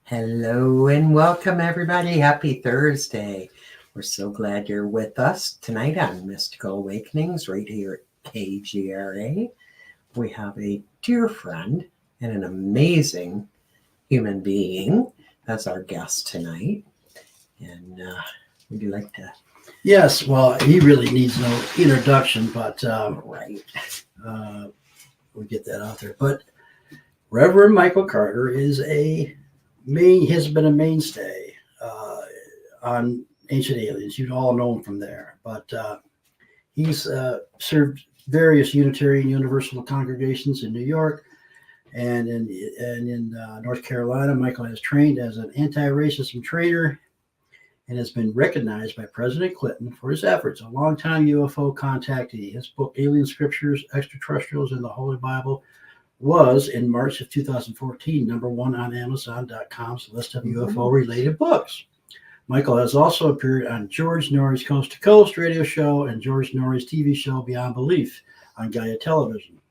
Hello and welcome, everybody. Happy Thursday. We're so glad you're with us tonight on Mystical Awakenings right here at KGRA. We have a dear friend and an amazing human being as our guest tonight. And would you like to? Yes, well, he really needs no introduction, but Right. we get that out there. But Reverend Michael Carter has been a mainstay on Ancient Aliens. You'd all know him from there. But he's served various Unitarian Universalist congregations in New York and in North Carolina. Michael has trained as an anti-racism trainer and has been recognized by President Clinton for his efforts. A longtime UFO contactee. His book, Alien Scriptures, Extraterrestrials in the Holy Bible, was in March of 2014 #1 on Amazon.com's list of UFO-related books. Michael has also appeared on George Norrie's Coast to Coast radio show and George Norrie's TV show Beyond Belief on Gaia Television.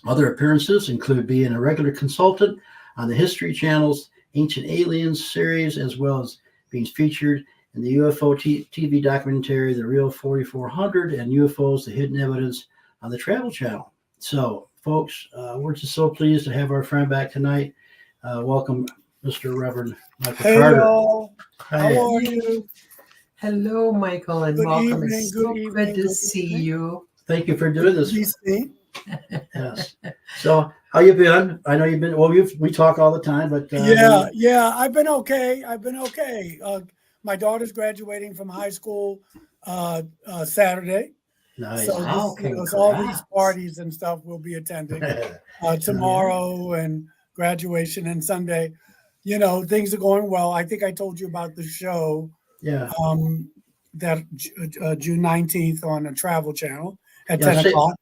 Other appearances include being a regular consultant on the History Channel's Ancient Aliens series, as well as being featured in the UFO TV documentary The Real 4400 and UFOs, The Hidden Evidence on the Travel Channel. So, folks, we're just so pleased to have our friend back tonight. Welcome, Mr. Reverend Michael Carter. Y'all. How are you? Hello, Michael, and Good welcome. evening, It's so good good to evening. see you. Thank you for doing this. DC. Yes. So, how you been? I know you've been. Well, we talk all the time, but Yeah. I've been okay. My daughter's graduating from high school Saturday. Nice. So Wow, all these congrats. parties and stuff we'll be attending tomorrow and graduation and Sunday. You know, things are going well. I think I told you about the show Yeah. that June 19th on the Travel Channel at Yeah, 10 o'clock.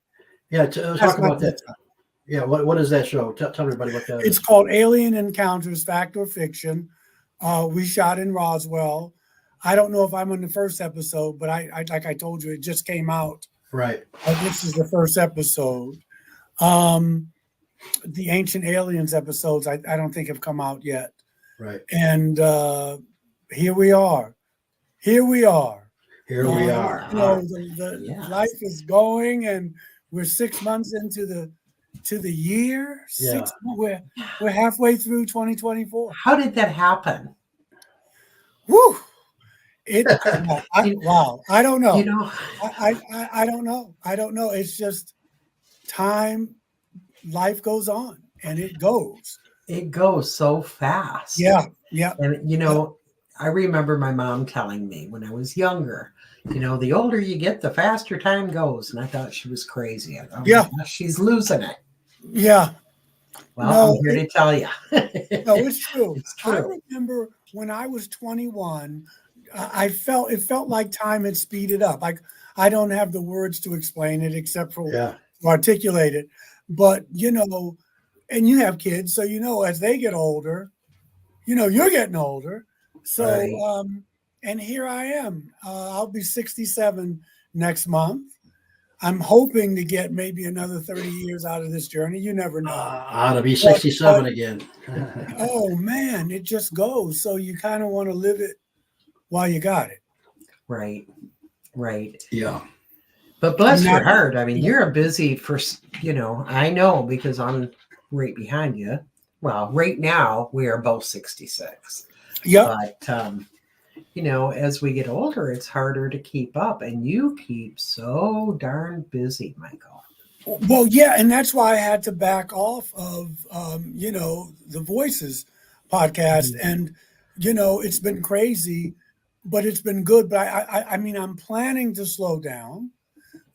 Yeah. That's Talk my about that. bedtime. Yeah. What is that show? Tell everybody what that It's is. called Alien Encounters, Fact or Fiction. We shot in Roswell. I don't know if I'm on the first episode, but I like I told you, it just came out. Right. This is the first episode. The Ancient Aliens episodes, I don't think have come out yet. Right. And here we are. Here we are. You know, the life is going, and we're 6 months into the year. Yeah. We're halfway through 2024. How did that happen? Woo! Wow. I don't know. You know, I don't know. I don't know. It's just time. Life goes on, and it goes. it goes so fast. Yeah. And, you know, I remember my mom telling me when I was younger, you know, the older you get, the faster time goes. And I thought she was crazy. I thought, Yeah. She's losing it. Yeah. Well, I'm here to tell you. No, it's true. It's true. I remember when I was 21, it felt like time had speeded up. Like I don't have the words to explain it except for to articulate it. But you know, and you have kids, so you know as they get older, you know you're getting older. So Right. And here I am. I'll be 67 next month. I'm hoping to get maybe another 30 years out of this journey. You never know. Ought to be 67 again. Oh man, it just goes. So you kind of want to live it while you got it. Right. Yeah. But bless your heart. I mean, you're a busy I know because I'm right behind you. Well, right now we are both 66. Yeah. But, you know, as we get older, it's harder to keep up. And you keep so darn busy, Michael. Well, yeah. And that's why I had to back off of, the Voices podcast. Mm-hmm. And, you know, it's been crazy, but it's been good. But I mean, I'm planning to slow down.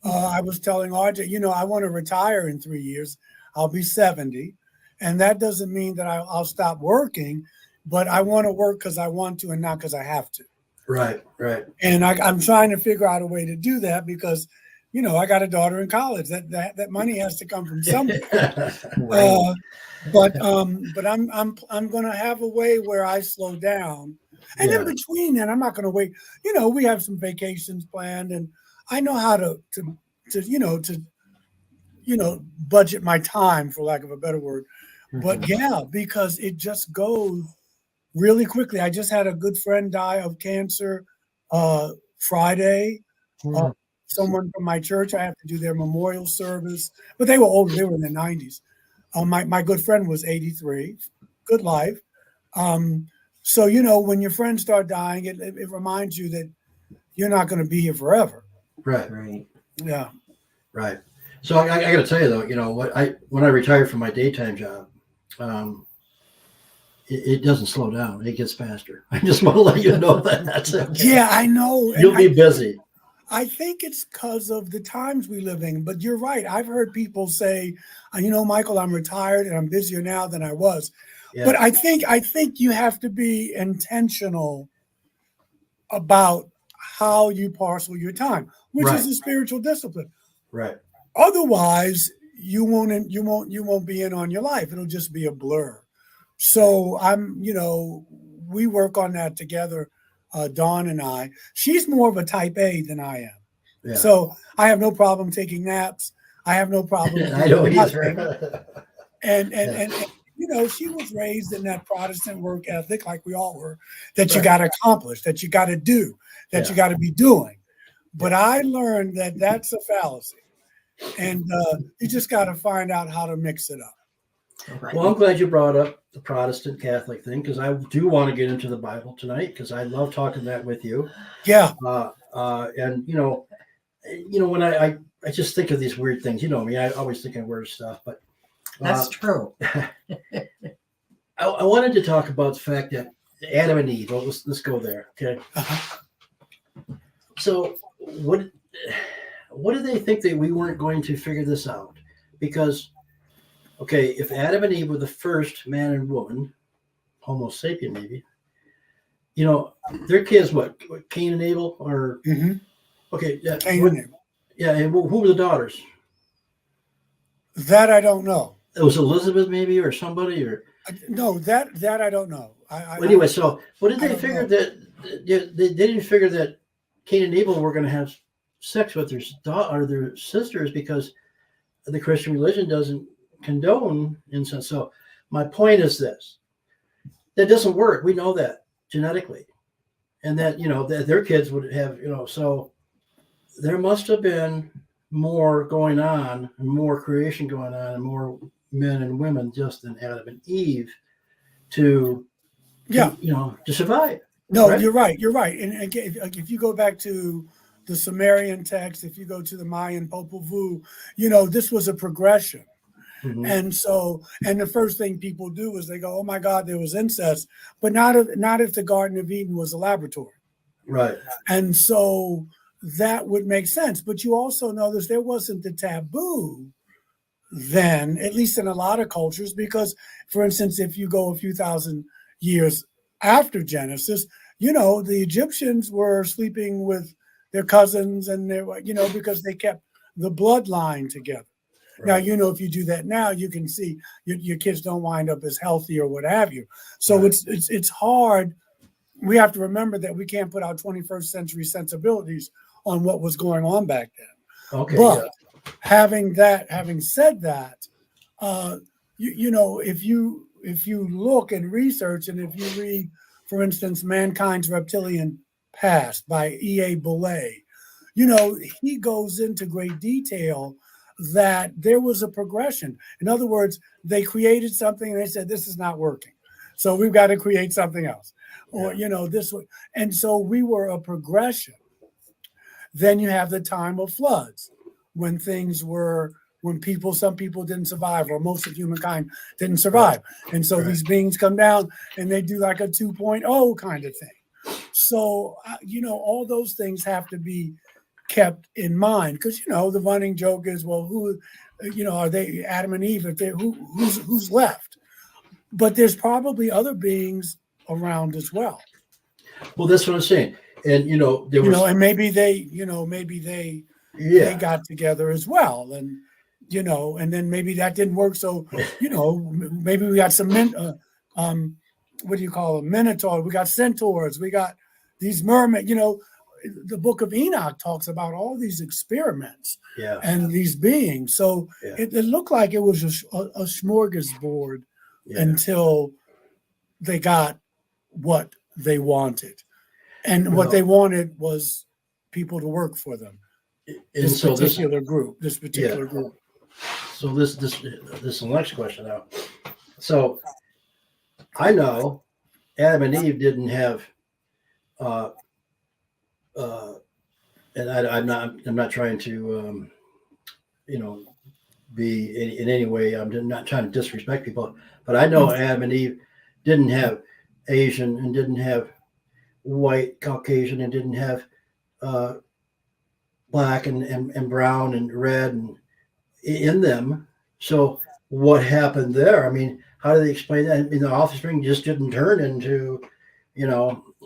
I was telling Arjay, you know, I want to retire in 3 years. I'll be 70. And that doesn't mean that I'll stop working, but I want to work because I want to and not because I have to. Right. And I'm trying to figure out a way to do that because, you know, I got a daughter in college. That money has to come from somewhere. Right. But I'm going to have a way where I slow down. And in between that, I'm not going to wait. You know, we have some vacations planned, and I know how to budget my time, for lack of a better word. But yeah, because it just goes really quickly, I just had a good friend die of cancer Friday. Hmm. Someone from my church, I have to do their memorial service, but they were older. They were in their 90s. My good friend was 83. Good life. So, when your friends start dying, it reminds you that you're not going to be here forever. Right. Right. Yeah. Right. So I got to tell you though, when I retired from my daytime job, it doesn't slow down. It gets faster. I just want to let you know that. That's okay. Yeah, I know. You'll be busy. I think it's because of the times we live in, but you're right. I've heard people say, Michael, I'm retired and I'm busier now than I was. Yeah. But I think you have to be intentional about how you parcel your time, which is a spiritual discipline. Right. Otherwise, you won't be in on your life. It'll just be a blur. So we work on that together, Dawn and I. She's more of a type A than I am. Yeah. So I have no problem taking naps. I have no problem. I don't either. And she was raised in that Protestant work ethic, like we all were, that you got to accomplish, that you got to do, that you got to be doing. But I learned that that's a fallacy. And you just got to find out how to mix it up. Right. Well, I'm glad you brought up the Protestant Catholic thing, because I do want to get into the Bible tonight, because I love talking that with you. Yeah. And when I just think of these weird things, I always think of weird stuff, but that's true. I wanted to talk about the fact that Adam and Eve. Well, let's go there. Okay. Uh-huh. So what do they think that we weren't going to figure this out? Because, okay, if Adam and Eve were the first man and woman, Homo sapien maybe, their kids, what Cain and Abel, or okay, yeah, Cain and Abel. Yeah, and who were the daughters? That I don't know. It was Elizabeth maybe, or somebody, or no, that I don't know. Anyway, so what did they figure that they didn't figure that Cain and Abel were going to have sex with their sisters, because the Christian religion doesn't condone incest. So my point is this: that doesn't work. We know that genetically, and that that their kids would have So there must have been more going on, and more creation going on, and more men and women just than Adam and Eve to survive. No, right? You're right. And again, if you go back to the Sumerian text, if you go to the Mayan Popol Vuh, this was a progression. Mm-hmm. And the first thing people do is they go, "Oh my God, there was incest," but not if the Garden of Eden was a laboratory, right? And so that would make sense. But you also notice there wasn't the taboo then, at least in a lot of cultures, because, for instance, if you go a few thousand years after Genesis, the Egyptians were sleeping with their cousins, and because they kept the bloodline together. Right. Now, if you do that now, you can see your kids don't wind up as healthy or what have you. So right. it's hard. We have to remember that we can't put our 21st century sensibilities on what was going on back then. Okay. But having said that, if you look and research, and if you read, for instance, Mankind's Reptilian Past by E.A. Boulay, he goes into great detail that there was a progression. In other words, they created something and they said, this is not working, so we've got to create something else. Or, this way. And so we were a progression. Then you have the time of floods, when some people didn't survive, or most of humankind didn't survive. And so these beings come down and they do like a 2.0 kind of thing. So, all those things have to be kept in mind, because, the running joke is, well, who, are they Adam and Eve? Who's left? But there's probably other beings around as well. Well, that's what I'm saying. And, there was, and maybe they got together as well, and and then maybe that didn't work. So maybe we got some what do you call them? Minotaurs. We got centaurs. We got these mermaids. The Book of Enoch talks about all these experiments and these beings. So it looked like it was a smorgasbord until they got what they wanted. And Well, what they wanted was people to work for them. and This so particular group. yeah. So this is the next question now. So I know Adam and Eve didn't have, uh, and I'm not trying to, be in any way. I'm not trying to disrespect people, but I know Adam and Eve didn't have Asian and didn't have white, Caucasian, and didn't have uh, black and brown and red and in them. So what happened there? I mean, how do they explain that? I mean, the offspring just didn't turn into,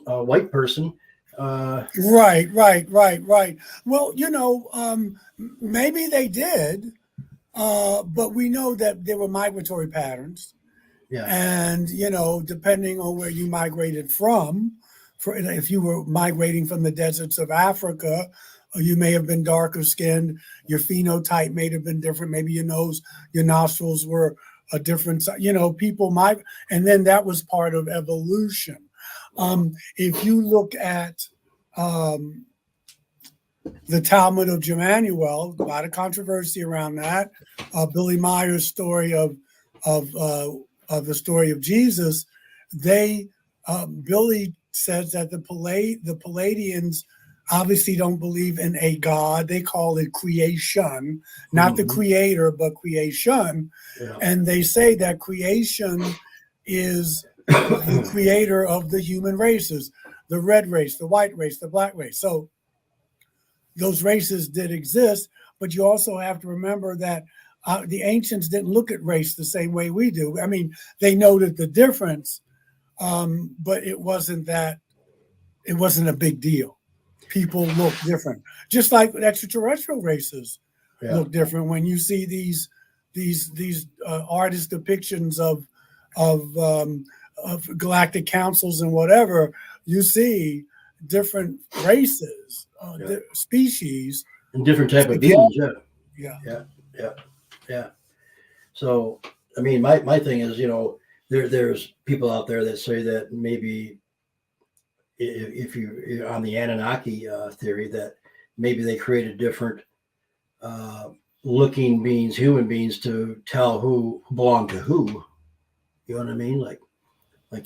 a white person. Right. Well, maybe they did, but we know that there were migratory patterns. Yeah. And, depending on where you migrated from, if you were migrating from the deserts of Africa, you may have been darker skinned. Your phenotype may have been different. Maybe your nose, your nostrils were a different, people might, and then that was part of evolution. If you look at the Talmud of Jemanuel, a lot of controversy around that. Billy Meyer's story of the story of Jesus, Billy says that the Palladians obviously don't believe in a God. They call it creation, not the creator, but creation. Yeah. And they say that creation is the creator of the human races, the red race, the white race, the black race. So those races did exist, but you also have to remember that the ancients didn't look at race the same way we do. I mean, they noted the difference, but it wasn't a big deal. People look different, just like extraterrestrial races look different. When you see these artist depictions of galactic councils and whatever, you see different races, species, And different type of beings. Yeah. So, I mean, my thing is, there's people out there that say that maybe if you're on the Anunnaki theory, that maybe they created different looking beings, human beings, to tell who belonged to who. You know what I mean? Like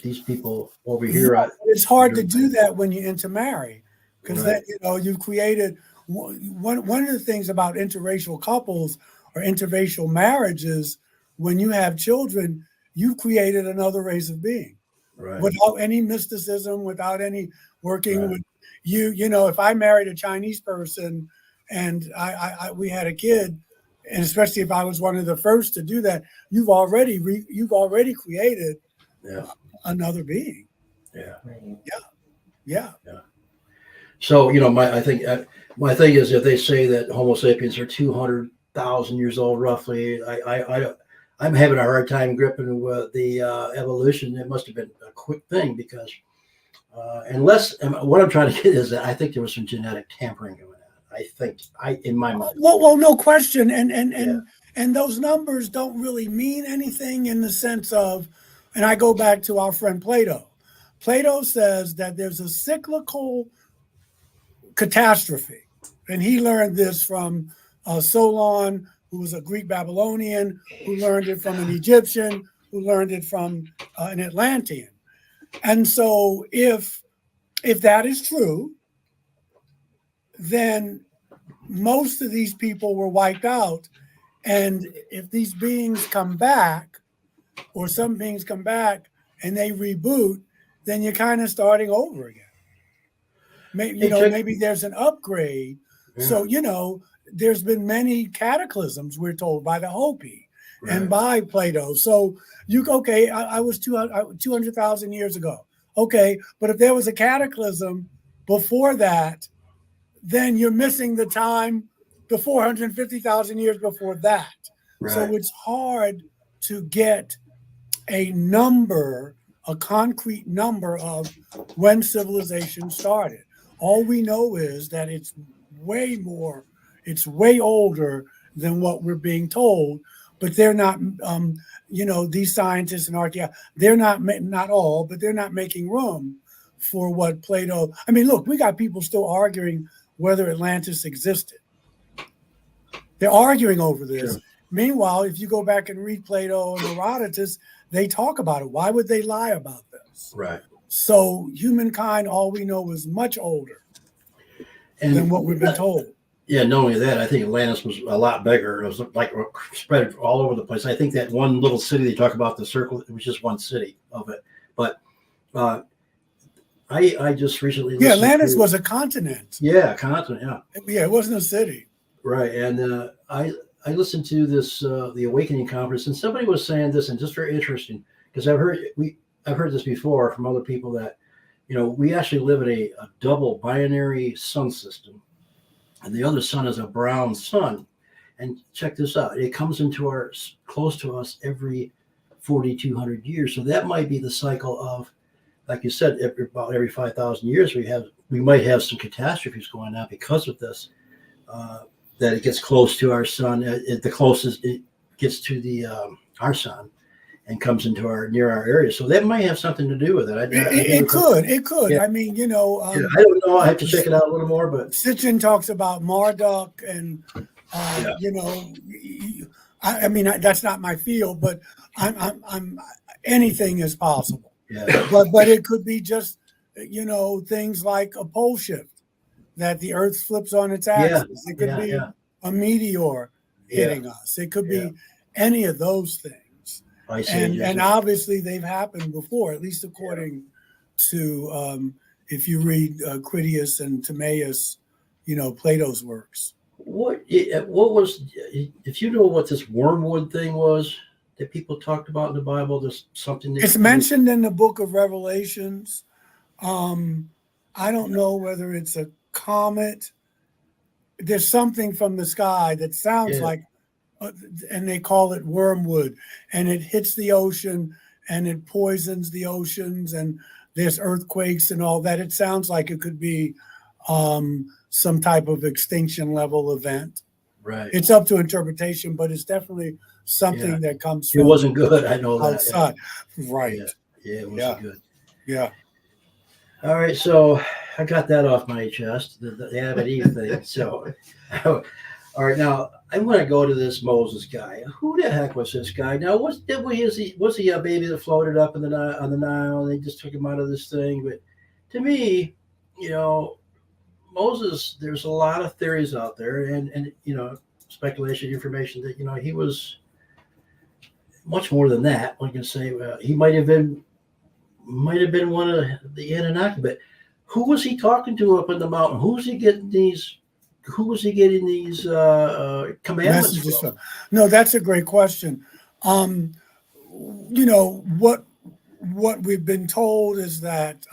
these people over here. It's hard to do that when you intermarry, because then you've created one of the things about interracial couples or interracial marriages. When you have children, you've created another race of being. Right. Without any mysticism, without any working with you. If I married a Chinese person and we had a kid, and especially if I was one of the first to do that, you've already created another being. Yeah. So my thing is, if they say that Homo sapiens are 200,000 years old roughly, I'm having a hard time gripping with the evolution. It must have been a quick thing, because what I'm trying to get is that I think there was some genetic tampering going on. In my mind. Well, no question, and those numbers don't really mean anything in the sense of, and I go back to our friend Plato. Plato says that there's a cyclical catastrophe, and he learned this from Solon, who was a Greek Babylonian, who learned it from an Egyptian, who learned it from an Atlantean. And so if that is true, then most of these people were wiped out. And if these beings come back, or some beings come back and they reboot, then you're kind of starting over again. Maybe there's an upgrade. Yeah. So, there's been many cataclysms, we're told, by the Hopi and by Plato. So I was 200,000 years ago. Okay, but if there was a cataclysm before that, then you're missing the time, the 450,000 years before that. Right. So it's hard to get a concrete number of when civilization started. All we know is that it's way older than what we're being told. but they're not. These scientists and archaeologists, they're not all, but they're not making room for what Plato. I mean, look, we got people still arguing whether Atlantis existed. They're arguing over this. Sure. Meanwhile, if you go back and read Plato and Herodotus, they talk about it. Why would they lie about this? Right. So humankind, all we know, is much older than what we've been told. Yeah, not only that, I think Atlantis was a lot bigger. It was like spread all over the place. I think that one little city they talk about, the circle, it was just one city of it. But I just recently Atlantis was a continent. Yeah, a continent. Yeah, it wasn't a city. Right, and I listened to this the Awakening conference, and somebody was saying this, and just very interesting because I've heard this before from other people that we actually live in a double binary sun system, and the other sun is a brown sun. And check this out: it comes into close to us every 4,200 years. So that might be the cycle of, like you said, about every 5,000 years we might have some catastrophes going on because of this. That it gets close to our sun, the closest it gets to our sun, and comes into near our area. So that might have something to do with it. It could. Yeah. I mean, I don't know. I have to check it out a little more. But Sitchin talks about Marduk, and I mean, that's not my field, but I'm anything is possible. Yeah. But it could be just things like a pole shift, that the Earth flips on its axis. It could be a meteor hitting us. It could be any of those things. I see. And obviously they've happened before, at least according to if you read Critias and Timaeus, Plato's works. What was, if you know what this wormwood thing was that people talked about in the Bible? There's something. It's mentioned in the book of Revelations. I don't know whether it's a comet. There's something from the sky that sounds like, and they call it wormwood, and it hits the ocean and it poisons the oceans, and there's earthquakes and all that. It sounds like it could be some type of extinction level event. Right. It's up to interpretation, but it's definitely something that comes from. It wasn't good. I know outside. that. Yeah. Right. Yeah, it wasn't good. Yeah. All right, so I got that off my chest, the Abbott Eve thing. So, all right, now I want to go to this Moses guy. Who the heck was this guy? Now, was he a baby that floated up on the Nile, and they just took him out of this thing? But to me, Moses, there's a lot of theories out there, and speculation, information that he was much more than that. One can say he might have been one of the Anunnaki, but who was he talking to up on the mountain? Who was he getting these commandments from? No, that's a great question. What we've been told is that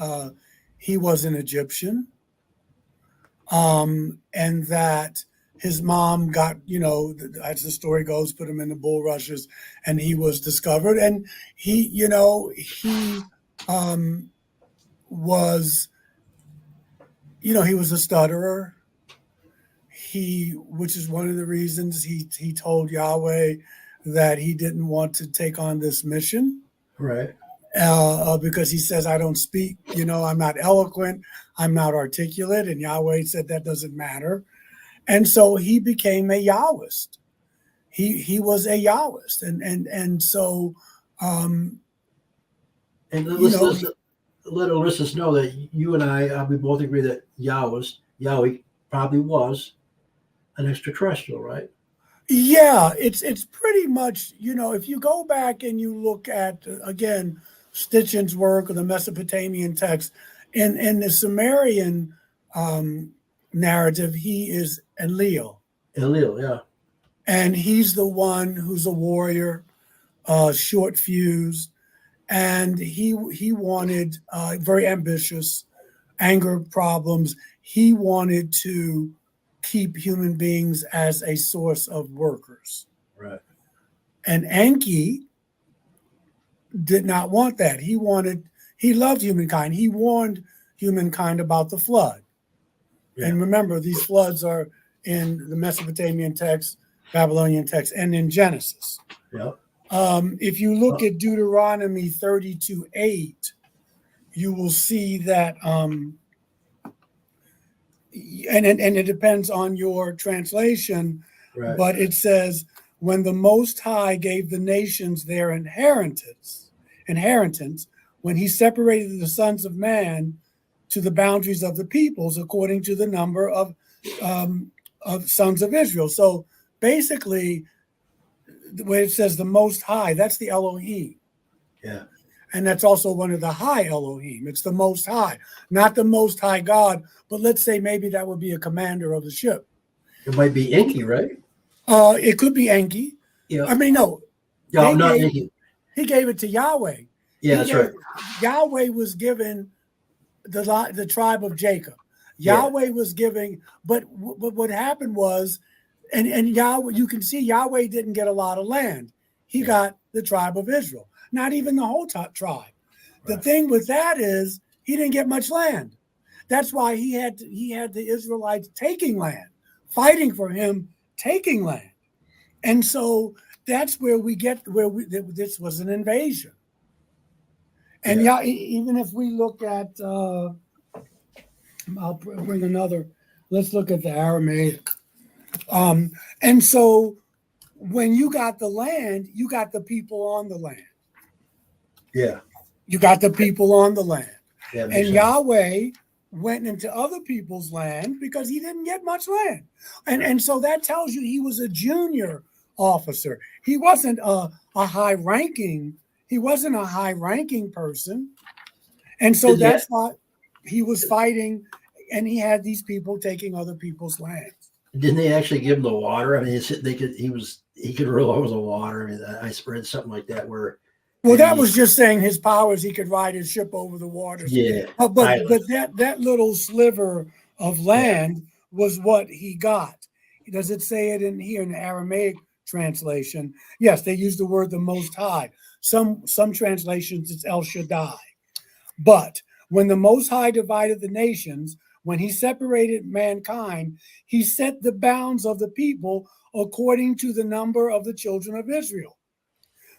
he was an Egyptian, and that his mom got, as the story goes, put him in the bulrushes, and he was discovered, and he was, he was a stutterer. Which is one of the reasons he told Yahweh that he didn't want to take on this mission. Right. Because he says, I don't speak, I'm not eloquent, I'm not articulate. And Yahweh said that doesn't matter. And so he became a Yahwist. He was a Yahwist. And so, and let our listeners know that you and I, we both agree that Yahweh probably was an extraterrestrial, right? Yeah, it's pretty much, if you go back and you look at, again, Stitchin's work or the Mesopotamian text, in the Sumerian narrative, he is Enlil. Enlil, yeah. And he's the one who's a warrior, short fused, and he wanted, very ambitious, anger problems. He wanted to keep human beings as a source of workers. Right. And Enki did not want that. He loved humankind. He warned humankind about the flood. Yeah. And remember, these floods are in the Mesopotamian text, Babylonian text, and in Genesis. Yep. If you look at Deuteronomy 32:8, you will see that, and it depends on your translation, Right. but it says, when the Most High gave the nations their inheritance, when he separated the sons of man to the boundaries of the peoples according to the number of sons of Israel. So basically, the way it says the Most High, that's the Elohim. Yeah. And that's also one of the high Elohim. It's the Most High, not the Most High God, but let's say maybe that would be a commander of the ship. It might be Enki, right? It could be Enki. Yeah. I mean, no. No, not Enki. He gave it to Yahweh. Yeah, that's right. Yahweh was given the tribe of Jacob. Yahweh was giving, but what happened was, and Yahweh, you can see Yahweh didn't get a lot of land. He got the tribe of Israel, not even the whole tribe. The thing with that is he didn't get much land. That's why he had the Israelites taking land, fighting for him, taking land. And so that's where we get this was an invasion. And even if we look at, I'll bring another. Let's look at the Aramaic. And so when you got the land, you got the people on the land. Yeah. You got the people on the land. Yeah, and Yahweh went into other people's land because he didn't get much land. And so that tells you he was a junior officer. He wasn't a high-ranking person. And so that's why he was fighting, and he had these people taking other people's lands. Didn't they actually give him the water? I mean, he could rule over the water. I mean, I read something like that where. Well, that was just saying his powers. He could ride his ship over the waters. Yeah, but that little sliver of land was what he got. Does it say it in here in the Aramaic translation? Yes, they use the word the Most High. Some translations it's El Shaddai. But when the Most High divided the nations, when he separated mankind, he set the bounds of the people according to the number of the children of Israel.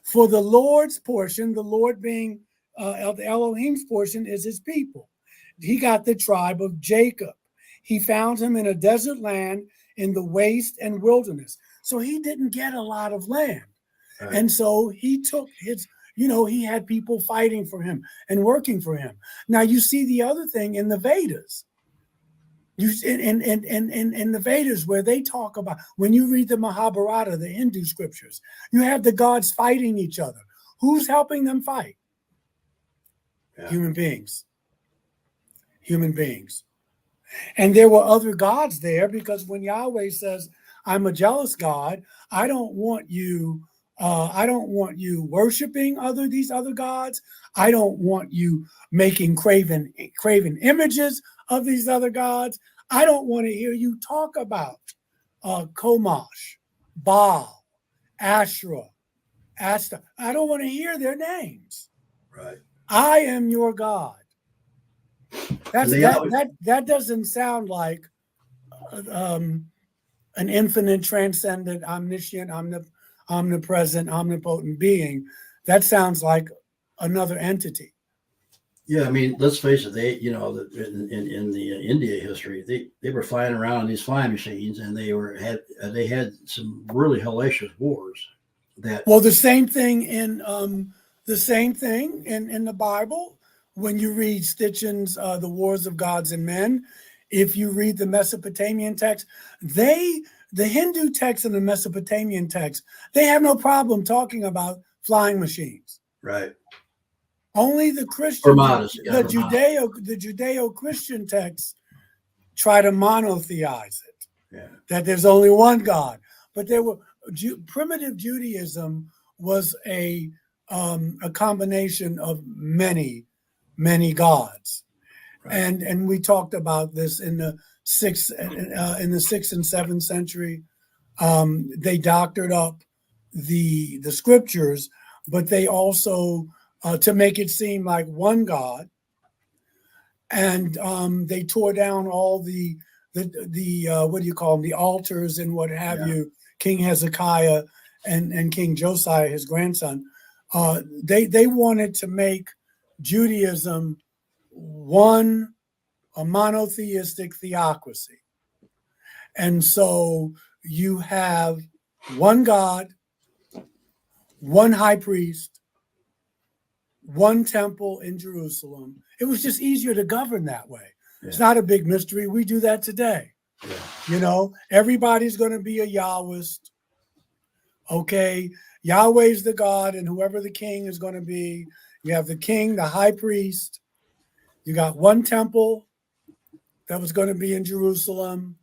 For the Lord's portion, the Lord being the Elohim's portion is his people. He got the tribe of Jacob. He found him in a desert land in the waste and wilderness. So he didn't get a lot of land. Right. And so he took his, he had people fighting for him and working for him. Now you see the other thing in the Vedas. In the Vedas, where they talk about, when you read the Mahabharata, the Hindu scriptures, you have the gods fighting each other. Who's helping them fight? Yeah. Human beings. And there were other gods there, because when Yahweh says, I'm a jealous God, I don't want you worshiping these other gods. I don't want you making craven images of these other gods. I don't want to hear you talk about Komash, Baal, Asherah, Asta. I don't want to hear their names. Right. I am your God. That doesn't sound like an infinite, transcendent, omniscient, omnipresent, omnipotent being. That sounds like another entity. Yeah, I mean, let's face it. They, in the India history, they were flying around in these flying machines, and they had some really hellacious wars. The same thing in the Bible. When you read Stitchen's The Wars of Gods and Men, if you read the Mesopotamian text, the Hindu text and the Mesopotamian text, they have no problem talking about flying machines. Right. Only the Christian, the Judeo-Christian texts try to monotheize it. Yeah. That there's only one God. But primitive Judaism was a combination of many gods. Right. And we talked about this in the 6th and 7th century. They doctored up the scriptures, but they also to make it seem like one God, and they tore down all the what do you call them, the altars and what have you, King Hezekiah and King Josiah, his grandson, they wanted to make Judaism a monotheistic theocracy. And so you have one God, one high priest, one temple in Jerusalem. It was just easier to govern that way. Yeah. It's not a big mystery. We do that today. Yeah. You know, everybody's going to be a Yahwist. Okay, Yahweh's the God, and whoever the king is going to be, you have the king, the high priest. You got one temple that was going to be in Jerusalem.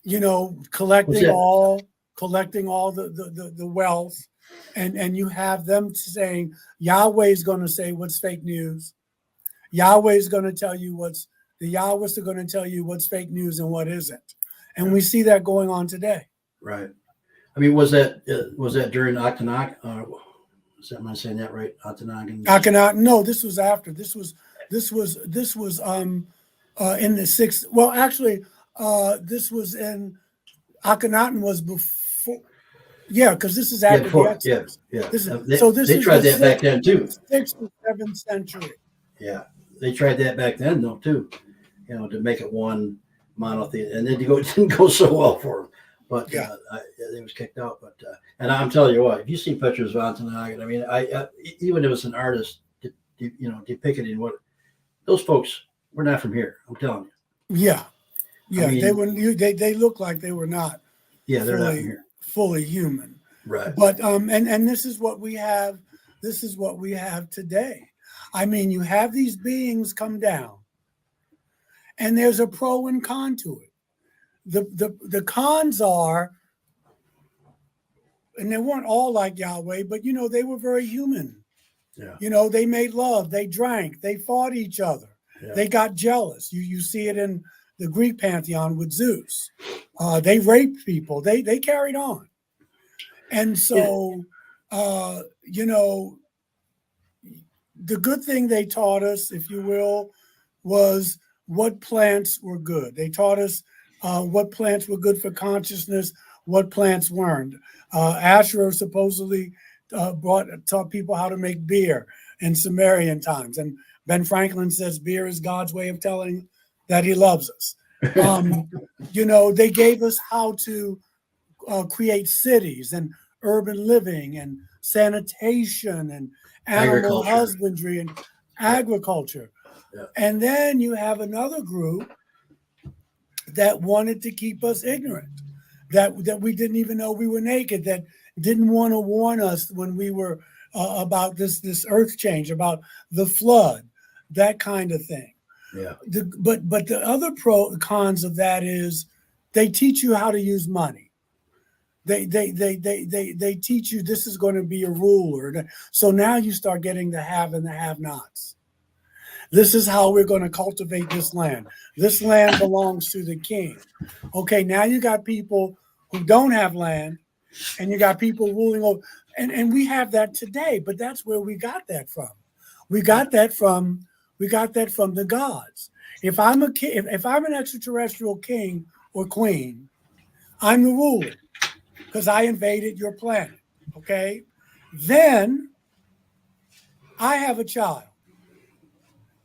You know, collecting all the wealth, and you have them saying Yahweh's going to say what's fake news. Yahweh's going to tell you the Yahwists are going to tell you what's fake news and what isn't, and we see that going on today. Right. I mean, was that during Akhenaten? Am I saying that right? Akhenaten? No, this was after. This was in the sixth. Well, actually, this was in Akhenaten was before. Yeah, because this is after the Exodus. Yeah. They tried that back then too. 6th or 7th century. Yeah, they tried that back then though too. You know, to make it one monotheist, and then it didn't go so well for them. But they was kicked out. But and I'm telling you what, if you see pictures of Akhenaten, I mean, even if it's an artist, depicting what those folks were not from here. I'm telling you. Yeah, I mean, they wouldn't. They look like they were not. Yeah, they're not from here. Fully human. Right. But and this is what we have. This is what we have today. I mean, you have these beings come down, and there's a pro and con to it. The cons are, and they weren't all like Yahweh, but they were very human. Yeah. They made love, they drank, they fought each other, they got jealous. You see it in the Greek pantheon with Zeus. They raped people, they carried on. And so the good thing they taught us, if you will, was what plants were good. They taught us what plants were good for consciousness, what plants weren't. Asher supposedly taught people how to make beer in Sumerian times. And Ben Franklin says beer is God's way of telling that he loves us. They gave us how to create cities and urban living and sanitation and animal husbandry and agriculture. Yeah. And then you have another group that wanted to keep us ignorant, that we didn't even know we were naked, that didn't want to warn us when we were about this earth change, about the flood, that kind of thing. Yeah. But the other cons of that is they teach you how to use money. They teach you this is going to be a ruler. So now you start getting the have and the have-nots. This is how we're going to cultivate this land. This land belongs to the king. Okay, now you got people who don't have land, and you got people ruling over. And we have that today, but that's where we got that from. We got that from the gods. If I'm a king, if I'm an extraterrestrial king or queen, I'm the ruler because I invaded your planet. Okay, then I have a child.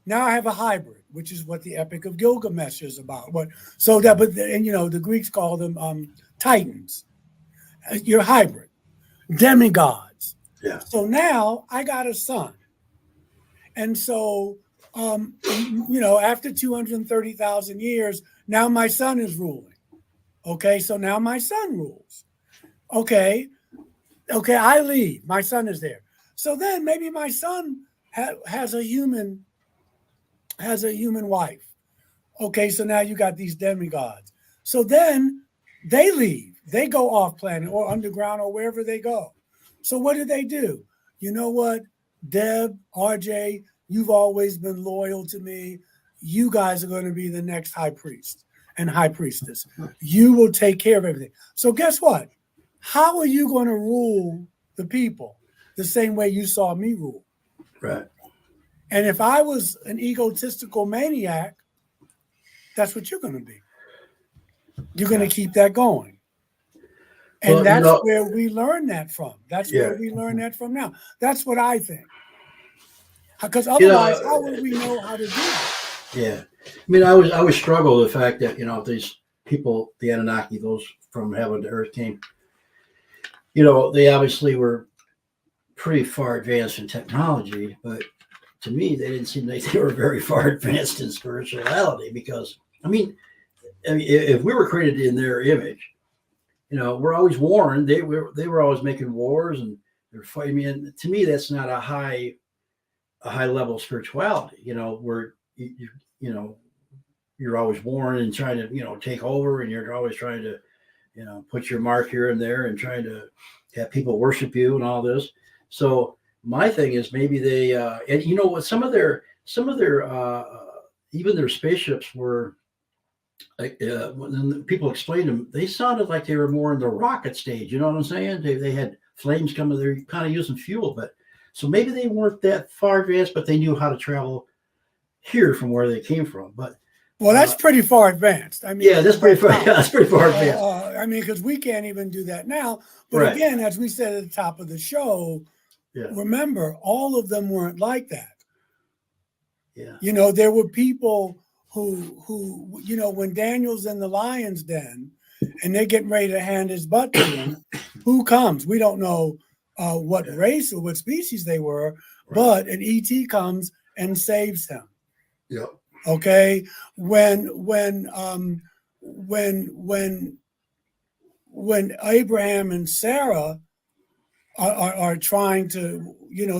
Now I have a hybrid, which is what the Epic of Gilgamesh is about. The Greeks call them titans. You're hybrid, demigods. Yeah. So now I got a son, and so after 230,000 years, now my son is ruling. Okay, so now my son rules. Okay, I leave. My son is there. So then maybe my son has a human wife. Okay, so now you got these demigods. So then they leave. They go off planet or underground or wherever they go. So what do? You know what? Deb, RJ, you've always been loyal to me. You guys are going to be the next high priest and high priestess. You will take care of everything. So guess what? How are you going to rule the people the same way you saw me rule? Right. And if I was an egotistical maniac, that's what you're going to be. You're going to keep that going. And Well, that's where we learn that from. That's Yeah. where we learn that from now. That's what I think. Because You know, otherwise, how would we know how to do that? Yeah, I mean, I always struggle with the fact that these people, the Anunnaki, those from heaven to earth came. They obviously were pretty far advanced in technology, but to me, they didn't seem like they were very far advanced in spirituality. Because if we were created in their image, we're always warned. They were always making wars and they're fighting. And to me, that's not a high level of spirituality. Where you're always warned and trying to take over, and you're always trying to put your mark here and there and trying to have people worship you and all this. So my thing is maybe they and what some of their even their spaceships were like when people explained them, they sounded like they were more in the rocket stage. You know what I'm saying? They had flames coming. They're kind of using fuel, but so maybe they weren't that far advanced, but they knew how to travel here from where they came from. But well, that's pretty far advanced. I mean, yeah, that's pretty far. That's pretty far advanced. I mean, because we can't even do that now. But Right. again, as we said at the top of the show, remember, all of them weren't like that. Yeah. There were people who when Daniel's in the lion's den and they're getting ready to hand his butt to him, who comes? We don't know what race or what species they were, but an ET comes and saves him. Yep. Okay. When Abraham and Sarah are trying to,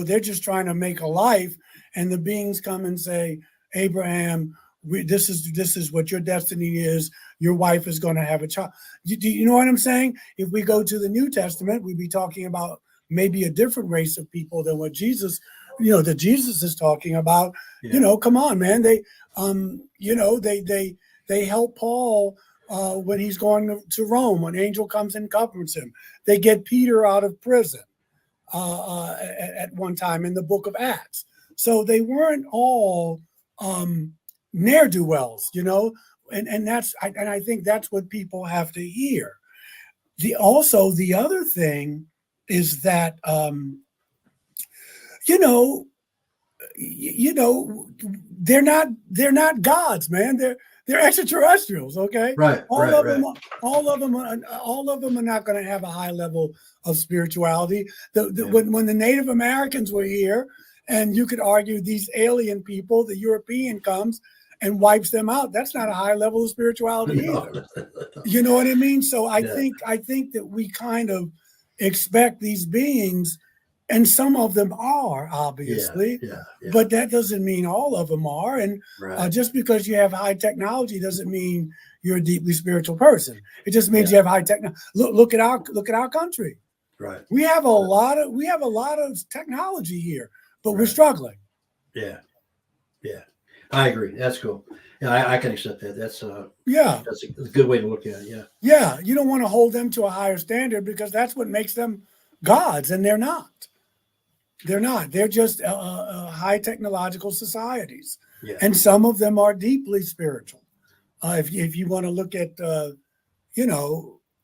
they're just trying to make a life, and the beings come and say, Abraham, this is what your destiny is. Your wife is going to have a child. Do you know what I'm saying? If we go to the New Testament, we'd be talking about maybe a different race of people than what Jesus, that Jesus is talking about. Yeah. Come on, man. They help Paul when he's going to Rome. An angel comes and comforts him. They get Peter out of prison at one time in the book of Acts. So they weren't all ne'er-do-wells, and I think that's what people have to hear. The other thing is that they're not gods, man. They're extraterrestrials, okay? Right. All of them are not going to have a high level of spirituality. When the Native Americans were here, and you could argue these alien people, the European comes and wipes them out. That's not a high level of spirituality either. You know what I mean? So I think that we kind of expect these beings, and some of them are, obviously, but that doesn't mean all of them are. And just because you have high technology doesn't mean you're a deeply spiritual person. It just means you have high technology. Look at our country. Right. We have a lot of technology here, but we're struggling. Yeah. I agree. That's cool. Yeah, I can accept that. That's that's a good way to look at it. Yeah. You don't want to hold them to a higher standard, because that's what makes them gods, and they're not. They're not. They're just high technological societies, and some of them are deeply spiritual. If you want to look at,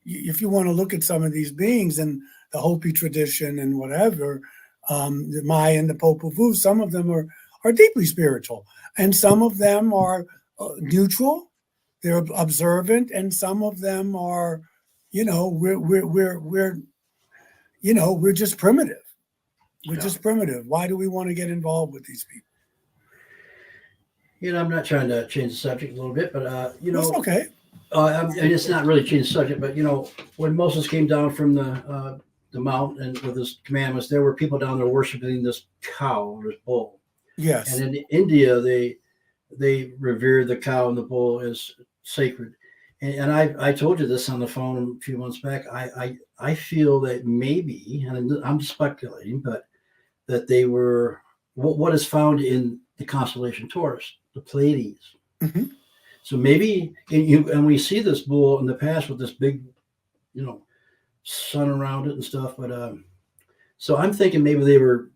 if you want to look at some of these beings and the Hopi tradition and whatever, the Mayan, the Popol Vuh, some of them are deeply spiritual, and some of them are neutral. They're observant, and some of them are, we're just primitive. We're just primitive. Why do we want to get involved with these people? I'm not trying to change the subject a little bit, but it's okay. And it's not really change the subject, but when Moses came down from the mount and with his commandments, there were people down there worshiping this cow or this bull. Yes. And in India, they revere the cow and the bull as sacred. And I told you this on the phone a few months back. I feel that maybe, and I'm speculating, but that they were what is found in the constellation Taurus, the Pleiades. Mm-hmm. So maybe, and we see this bull in the past with this big, sun around it and stuff. But so I'm thinking maybe they were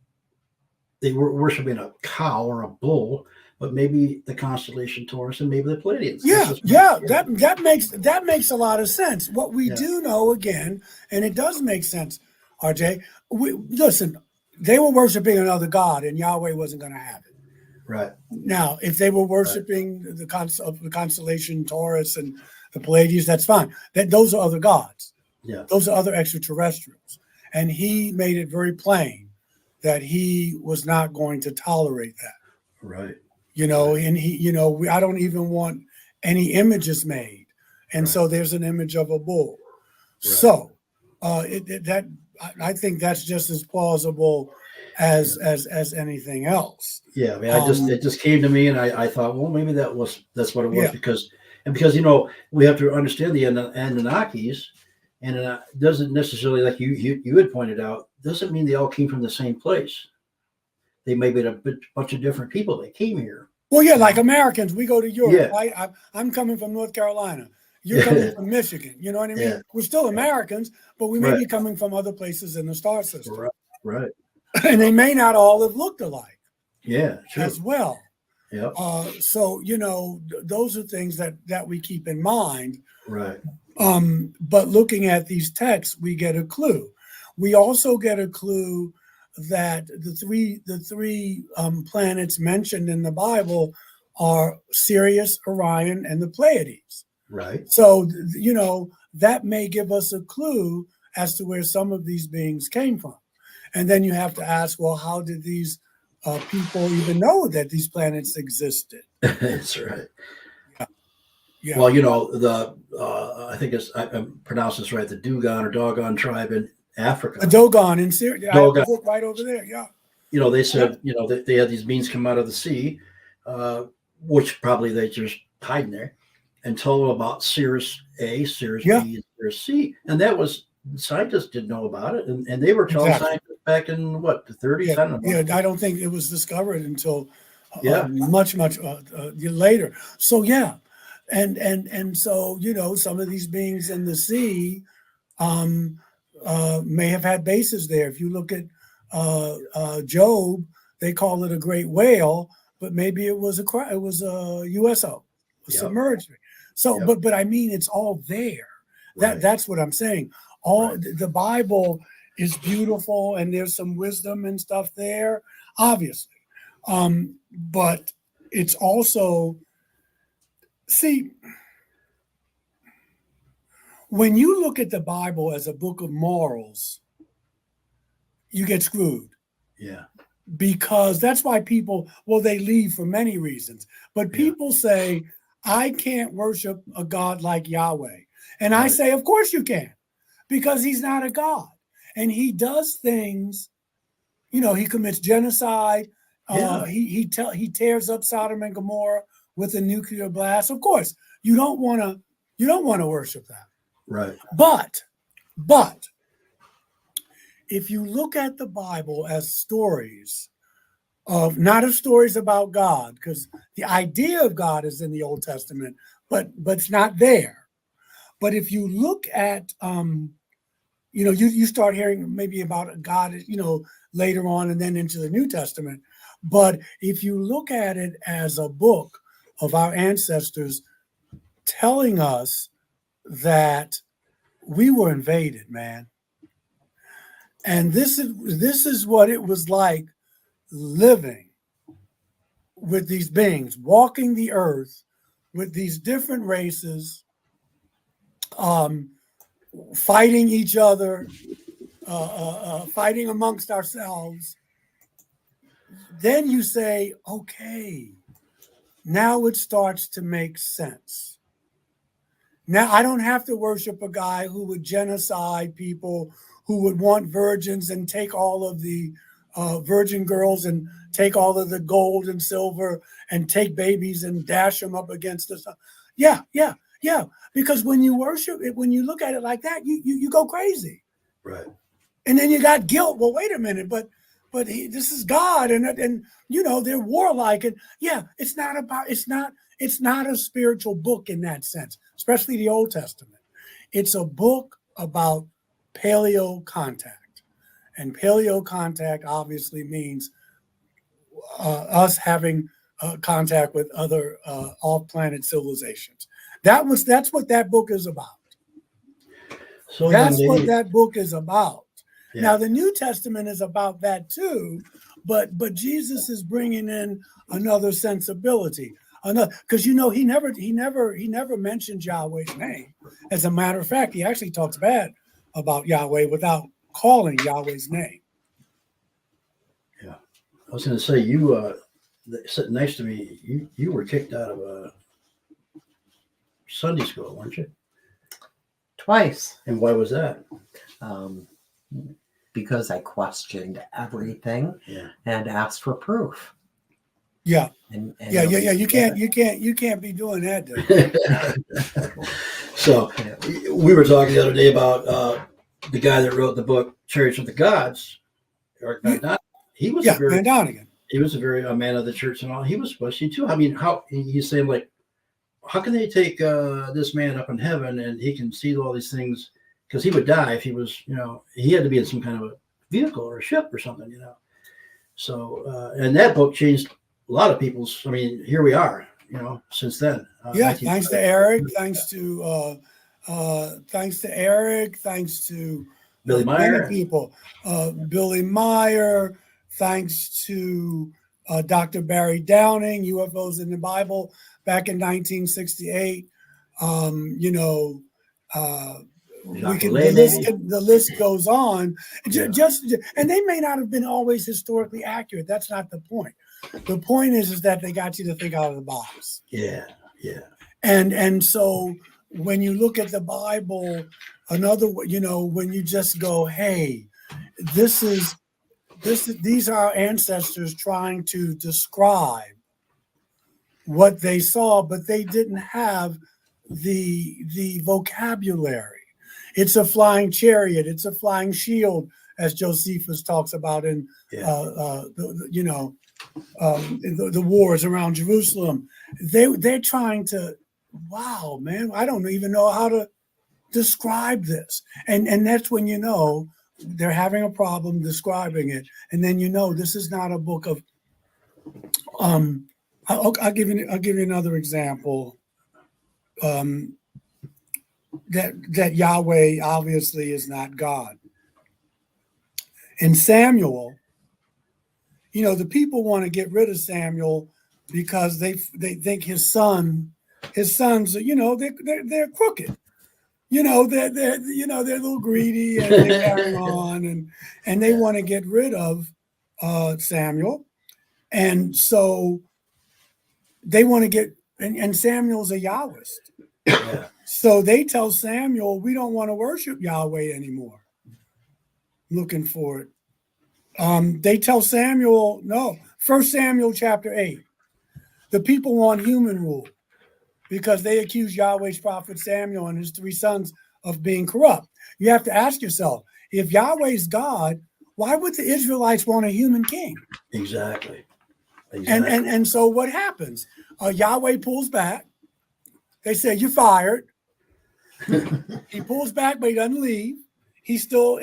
worshiping a cow or a bull, but maybe the constellation Taurus and maybe the Pleiadians. That makes a lot of sense. What we do know, again, and it does make sense, RJ. Listen, they were worshiping another god, and Yahweh wasn't going to have it. Right. Now, if they were worshiping the constellation Taurus and the Pleiades, that's fine. Those are other gods. Yeah. Those are other extraterrestrials. And he made it very plain that he was not going to tolerate that. Right. And he, I don't even want any images made. And so there's an image of a bull. Right. So I think that's just as plausible as anything else. Yeah, I mean, it just came to me, and I thought, well, maybe that's what it was, because we have to understand the Anunnakis, and it doesn't necessarily, like you had pointed out, doesn't mean they all came from the same place. They may be a bunch of different people that came here. Well, yeah, like Americans, we go to Europe. Yeah. I'm coming from North Carolina. You're coming from Michigan. You know what I mean? Yeah. We're still Americans, but we may be coming from other places in the star system. Right. And they may not all have looked alike. Yeah, true. As well. Yeah. So, those are things that we keep in mind. Right. But looking at these texts, we get a clue. We also get a clue that the three planets mentioned in the Bible are Sirius, Orion, and the Pleiades. Right. So, that may give us a clue as to where some of these beings came from. And then you have to ask, well, how did these people even know that these planets existed? That's right. Yeah. Well, I think I pronounced this right, the Dogon tribe in Africa. The Dogon in Syria. Dogon. Right over there, yeah. They said, they had these beings come out of the sea, which probably they just hide in there, and told about Sirius A, Sirius B, and Sirius C. And that was, scientists didn't know about it. And they were telling scientists back in, the 30s? Yeah, I don't know. Yeah, I don't think it was discovered until much later. So, yeah. And so, some of these beings in the sea may have had bases there. If you look at Job, they call it a great whale, but maybe it was a U.S.O, submerged. So, but I mean, it's all there. That's what I'm saying. The Bible is beautiful, and there's some wisdom and stuff there, obviously. But it's also, see, when you look at the Bible as a book of morals, you get screwed. Yeah. Because that's why people, they leave for many reasons. But people say, I can't worship a God like Yahweh. And I say, of course you can, because he's not a God. And he does things, he commits genocide. He tears up Sodom and Gomorrah with a nuclear blast. Of course, you don't want to worship that. Right. But if you look at the Bible as stories not as stories about God, because the idea of God is in the Old Testament, but it's not there. But if you look at, you start hearing maybe about God, later on and then into the New Testament. But if you look at it as a book of our ancestors telling us that we were invaded, man. And this is what it was like living with these beings, walking the earth with these different races, fighting each other, fighting amongst ourselves. Then you say, okay, now it starts to make sense. Now I don't have to worship a guy who would genocide people, who would want virgins and take all of the virgin girls and take all of the gold and silver and take babies and dash them up against the sun. Yeah. Because when you worship it, when you look at it like that, you go crazy. Right. And then you got guilt. Well, wait a minute, but this is God, and they're warlike, and it's not a spiritual book in that sense, especially the Old Testament. It's a book about paleo contact, and paleo contact obviously means us having contact with other off-planet civilizations. That's what that book is about. So That's then what that book is about. Yeah. Now, the New Testament is about that too, but Jesus is bringing in another sensibility, because he never mentioned Yahweh's name. As a matter of fact, he actually talks bad about Yahweh without calling Yahweh's name. Yeah, I was going to say, you sitting next to me, you were kicked out of Sunday school, weren't you? Twice. And why was that? Because I questioned everything and asked for proof. Yeah. And yeah. You can't be doing that. So we were talking the other day about the guy that wrote the book Chariots of the Gods, Eric Van Donigan. He was Van Donigan. He was a man of the church and all. He was pushy too. I mean, how he's saying, like, how can they take this man up in heaven and he can see all these things? Because he would die if he was, he had to be in some kind of a vehicle or a ship or something, So, and that book changed a lot of people's. I mean, here we are, since then. Thanks to Eric. Thanks to Eric. Thanks to Billy Meyer. Many people. Billy Meyer. Thanks to Dr. Barry Downing, UFOs in the Bible, back in 1968. The list goes on. And they may not have been always historically accurate. That's not the point. The point is that they got you to think out of the box. Yeah. And so when you look at the Bible, when you just go, hey, these are our ancestors trying to describe what they saw, but they didn't have the vocabulary. It's a flying chariot. It's a flying shield, as Josephus talks about in the wars around Jerusalem. They're trying to, wow, man, I don't even know how to describe this. And that's when they're having a problem describing it. And then this is not a book of I'll give you another example. That Yahweh obviously is not God. In Samuel, the people want to get rid of Samuel because they think his sons they're crooked. They're a little greedy and they're carrying on and they want to get rid of Samuel. And so they want to get and Samuel's a Yahwist. Yeah. So they tell Samuel, we don't want to worship Yahweh anymore. Looking for it. They tell Samuel, no. 1 Samuel chapter 8. The people want human rule because they accuse Yahweh's prophet Samuel and his 3 sons of being corrupt. You have to ask yourself, if Yahweh's God, why would the Israelites want a human king? Exactly. And so what happens? Yahweh pulls back. They say, you're fired. He pulls back, but he doesn't leave. He's still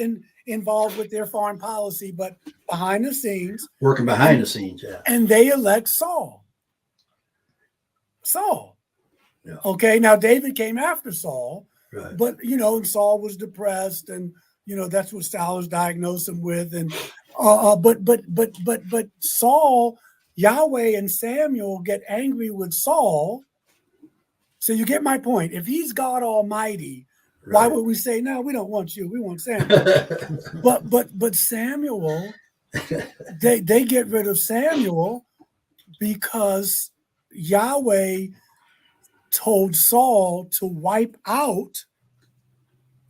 involved with their foreign policy, but behind the scenes. Working behind the scenes, yeah. And they elect Saul. Yeah. Okay, now David came after Saul, right. But, and Saul was depressed, and, that's what scholars diagnosed him with. And but Saul, Yahweh and Samuel get angry with Saul. So you get my point. If he's God Almighty, right. Why would we say, no, we don't want you, we want Samuel? but Samuel, they get rid of Samuel because Yahweh told Saul to wipe out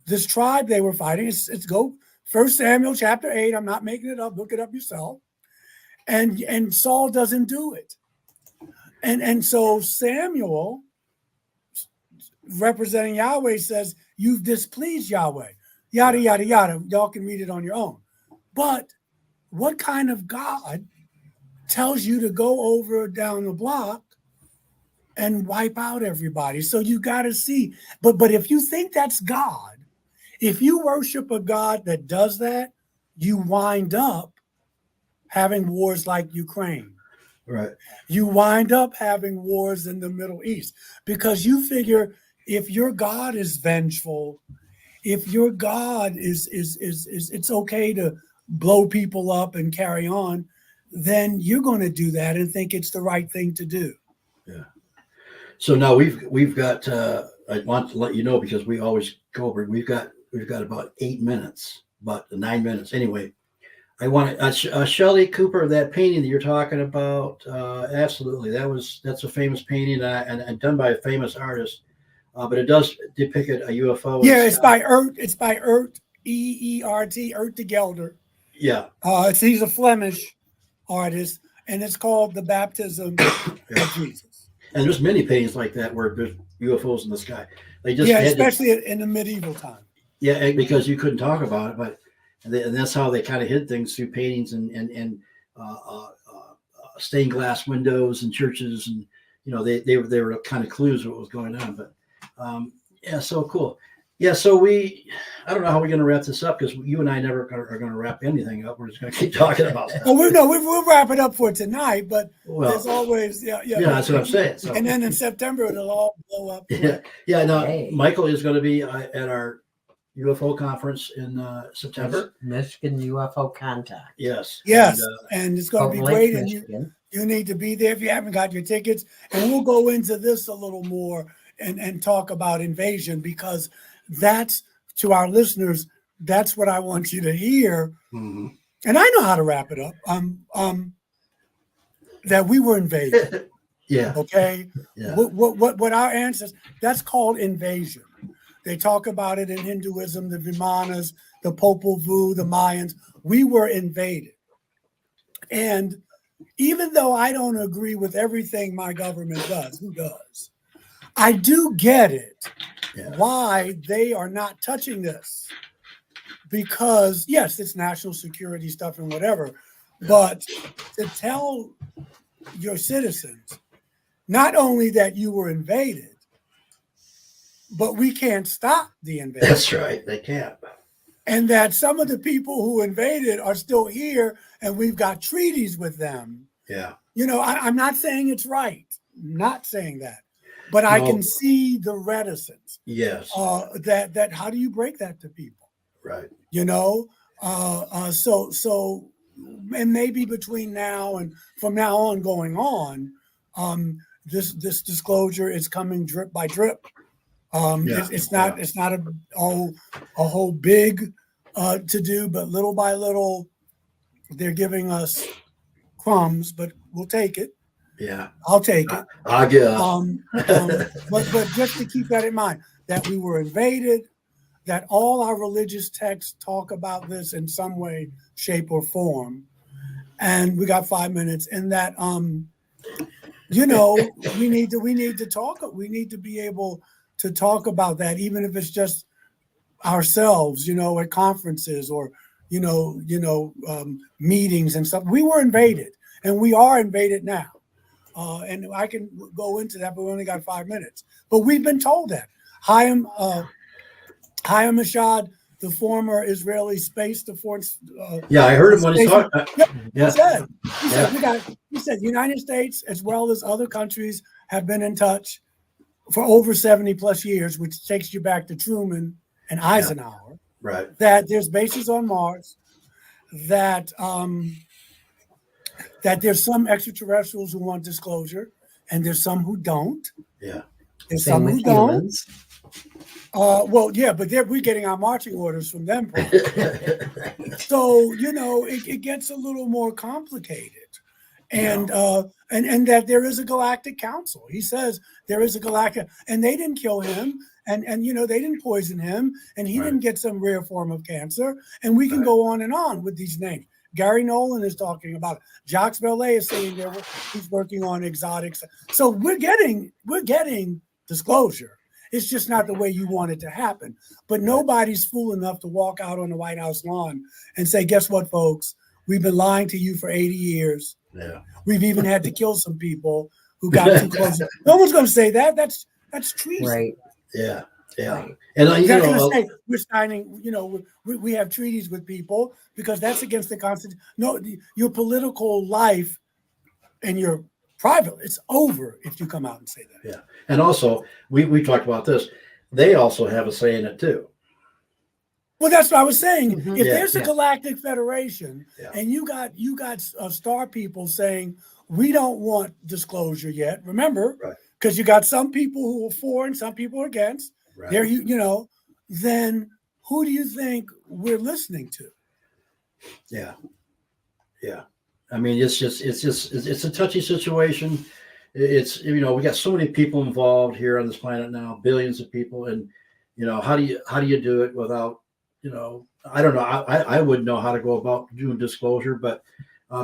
this tribe they were fighting. It's go 1 Samuel chapter 8. I'm not making it up. Look it up yourself. And Saul doesn't do it. And so Samuel, representing Yahweh, says, you've displeased Yahweh. Yada, yada, yada. Y'all can read it on your own. But what kind of God tells you to go over down the block and wipe out everybody? So you got to see. But if you think that's God, if you worship a God that does that, you wind up having wars like Ukraine. Right. You wind up having wars in the Middle East because you figure if your God is vengeful, if your God is it's okay to blow people up and carry on, then you're going to do that and think it's the right thing to do. Yeah. So now we've got. I want to let you know because we always go over. We've got about 8 minutes, but 9 minutes anyway. I want Shelley Cooper, that painting that you're talking about. Absolutely, that's a famous painting and done by a famous artist. But it does depict a UFO. Yeah, it's by Ert. It's by Ert, Eert, Ert de Gelder. Yeah. He's a Flemish artist, and it's called The Baptism of Jesus. And there's many paintings like that where there's UFOs in the sky. They just especially in the medieval time. Yeah, because you couldn't talk about it, but and that's how they kind of hid things through paintings and stained glass windows and churches, and they were kind of clues of what was going on. But yeah, so cool. Yeah, so I don't know how we're going to wrap this up because you and I never are going to wrap anything up. We're just going to keep talking about stuff. Well, we'll wrap it up for tonight, but there's always yeah. That's what I'm saying. So. And then in September it'll all blow up. Yeah. No, Michael is going to be at our UFO conference in September. Michigan UFO Contact. Yes. And it's going to be great. And you need to be there if you haven't got your tickets. And we'll go into this a little more and talk about invasion because that's, to our listeners, that's what I want you to hear. Mm-hmm. And I know how to wrap it up. That we were invaded. Yeah. Okay. Yeah. What our ancestors, that's called invasion. They talk about it in Hinduism, the Vimanas, the Popol Vuh, the Mayans. We were invaded. And even though I don't agree with everything my government does, who does? I do get it. Yeah. Why they are not touching this. Because, yes, it's national security stuff and whatever. Yeah. But to tell your citizens, not only that you were invaded, but we can't stop the invasion. That's right. They can't. And that some of the people who invaded are still here and we've got treaties with them. Yeah. I'm not saying it's right. I'm not saying that. But I can see the reticence. Yes. That how do you break that to people? Right. So and maybe between now and from now on going on, this disclosure is coming drip by drip. It's not a whole big to do, but little by little they're giving us crumbs, but we'll take it. Yeah, I'll take it. I guess. But just to keep that in mind, that we were invaded, that all our religious texts talk about this in some way, shape, or form, and we got 5 minutes, and that we need to talk. We need to be able to talk about that, even if it's just ourselves, at conferences or meetings and stuff. We were invaded, and we are invaded now. And I can go into that, but we only got 5 minutes. But we've been told that. Hayam Ashad, the former Israeli space defense. I heard him when he talked. He said the United States, as well as other countries, have been in touch for over 70 plus years, which takes you back to Truman and Eisenhower. Right. That there's bases on Mars, that there's some extraterrestrials who want disclosure, and there's some who don't. Yeah. There's some who don't. But we're getting our marching orders from them. So, it gets a little more complicated. And that there is a galactic council. He says there is a galactic, and they didn't kill him, and they didn't poison him, and he didn't get some rare form of cancer. And we can go on and on with these names. Gary Nolan is talking about it. Jacques Vallée is saying he's working on exotics. So we're getting disclosure. It's just not the way you want it to happen. But nobody's fool enough to walk out on the White House lawn and say, guess what, folks? We've been lying to you for 80 years. Yeah. We've even had to kill some people who got too close. No one's going to say that. That's treason. Right. Yeah. Yeah. Right. And going to say we're signing, we have treaties with people because that's against the Constitution. No, your political life in your private, it's over if you come out and say that. Yeah. And also, we talked about this. They also have a say in it too. Well, that's what I was saying. Mhm. If Yeah, there's a galactic federation, Yeah. and you got star people saying we don't want disclosure yet, remember, Right. because you got some people who are for and some people are against. Right. There, you know, then who do you think we're listening to? Yeah. Yeah. I mean, it's a touchy situation. It's, you know, we got so many people involved here on this planet now, billions of people. And, you know, how do you do it without, you know, I don't know. I wouldn't know how to go about doing disclosure, but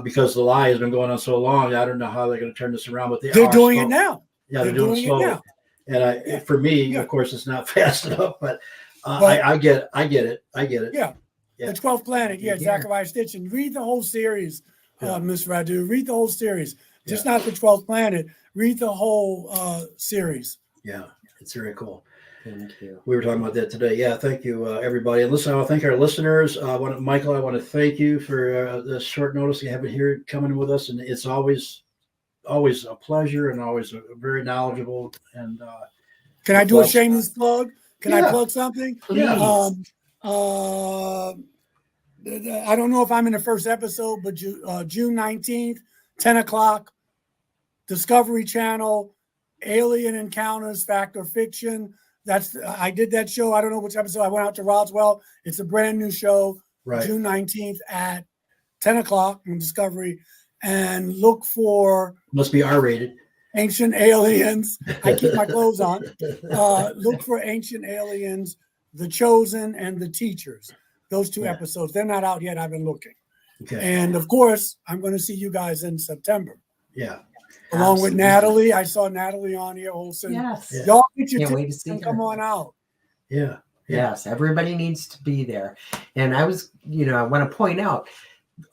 because the lie has been going on so long, I don't know how they're going to turn this around, but They're doing it now. Yeah, they're doing it slowly. now. And for me, of course, it's not fast enough, but But- I get it. Yeah. Yeah. The 12th Planet. Yeah, Yeah. Zachariah Stitchin. Read the whole series, Yeah. Miss Radu. Read the whole series. Just Yeah. not the 12th Planet. Read the whole series. Yeah, it's very cool. Thank you. We were talking about that today. Yeah, thank you, everybody. And listen, I want to thank our listeners. Michael, I want to thank you for the short notice you have it here coming with us. And it's always a pleasure and always a very knowledgeable. And Can I do a Well, shameless plug? Can I yeah. plug something? Please. I don't know if I'm in the first episode, but June 19th, 10 o'clock, Discovery Channel, Alien Encounters, Fact or Fiction. I did that show. I don't know which episode. I went out to Roswell. It's a brand new show, right. June 19th at 10 o'clock on Discovery. And look for Must be R-rated. Ancient Aliens. I keep my clothes on. Look for Ancient Aliens, The Chosen, and The Teachers. Those two episodes. They're not out yet. I've been looking. Okay. And of course, I'm going to see you guys in September. Yeah. Along with Absolutely. Natalie. I saw Natalie on here, Olsen. Yes. Yeah. Y'all get your Can't wait to tickets see and her. come on out. Yeah. Yes, everybody needs to be there. And I want to point out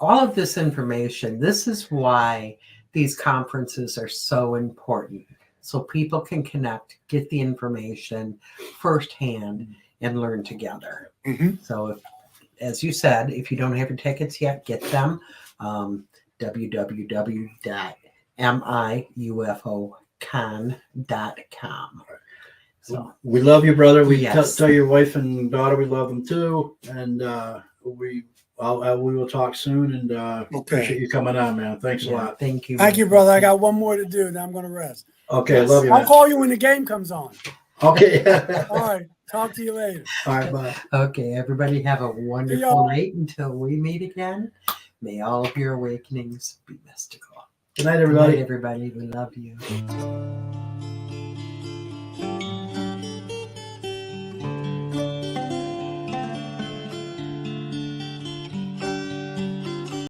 all of this information. This is why these conferences are so important. So people can connect, get the information firsthand, and learn together. Mhm. So, as you said, if you don't have your tickets yet, get them. www.miufocon.com. So We love you, brother. We Yes. tell your wife and daughter we love them too. And we will talk soon. And appreciate you coming on, man. Thanks a lot. thank you. Thank you, brother. I got one more to do. Then I'm going to rest. Okay, Yes. love you, I'll man. call you when the game comes on. Okay. All right. Talk to you later. All right, bye. Okay, everybody have a wonderful y'all. night until we meet again. May all of your awakenings be mystical. Good night, Good everybody. night, everybody. We love you.